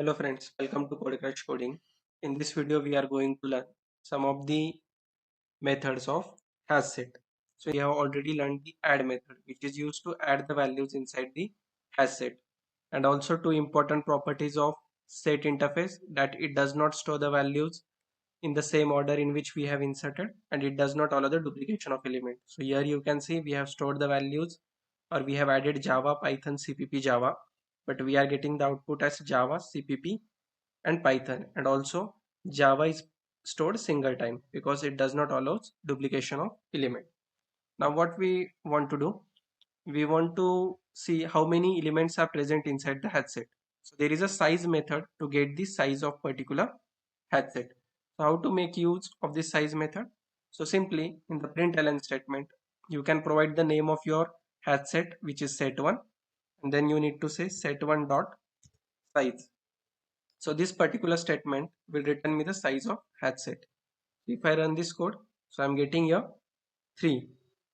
Hello friends, welcome to Podcast Coding. In this video, we are going to learn some of the methods of HashSet. So we have already learned the add method, which is used to add the values inside the HashSet, and also two important properties of set interface, that it does not store the values in the same order in which we have inserted, and it does not allow the duplication of element. So here you can see we have stored the values, or we have added Java, Python, CPP, Java, but we are getting the output as Java, CPP and Python, and also Java is stored single time because it does not allow duplication of element. Now what we want to do, we want to see how many elements are present inside the HashSet. So there is a size method to get the size of particular HashSet. So how to make use of this size method? So simply in the println statement, you can provide the name of your HashSet, which is set1, and then you need to say set1 dot size. So this particular statement will return me the size of HashSet. If I run this code, so I'm getting here 3.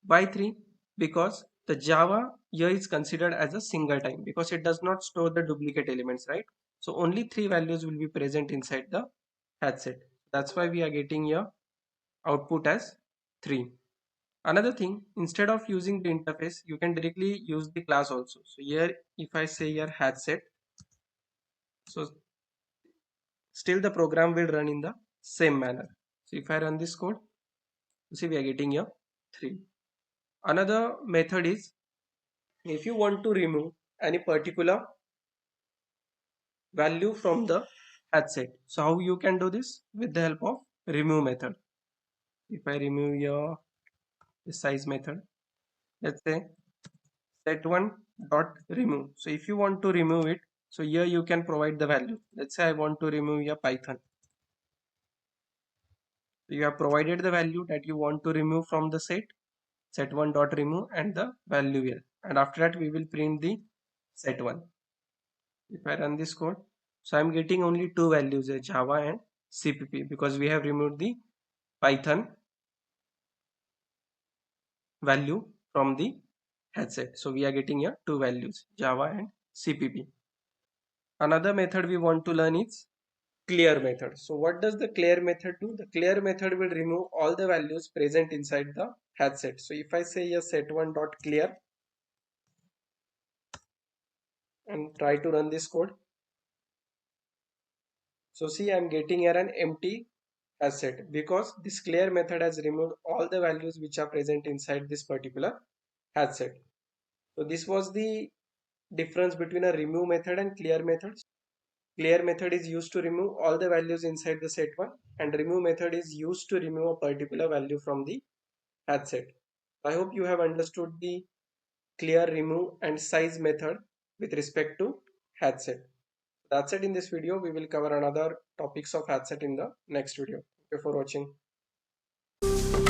Why 3? Because the Java here is considered as a single time because it does not store the duplicate elements, right? So only 3 values will be present inside the HashSet. That's why we are getting here output as 3. Another thing, instead of using the interface, you can directly use the class also. So here, if I say here HashSet, so still the program will run in the same manner. So if I run this code, you see we are getting here 3. Another method is, if you want to remove any particular value from the HashSet, so how you can do this? With the help of remove method. If I remove here the size method, let's say set1 dot remove. So if you want to remove it, so here you can provide the value. Let's say I want to remove your Python. So you have provided the value that you want to remove from the set1 dot remove and the value here, and after that we will print the set1. If I run this code, so I'm getting only two values, Java and CPP, because we have removed the Python value from the HashSet. So we are getting here two values, Java and CPP. Another method we want to learn is clear method. So what does the clear method do? The clear method will remove all the values present inside the HashSet. So if I say here set1 dot clear and try to run this code, so see I'm getting here an empty HashSet because this clear method has removed all the values which are present inside this particular HashSet. So this was the difference between a remove method and clear method. Clear method is used to remove all the values inside the set1, and remove method is used to remove a particular value from the HashSet. I hope you have understood the clear, remove and size method with respect to HashSet. That's it in this video. We will cover another topics of HashSet in the next video. Thank you for watching.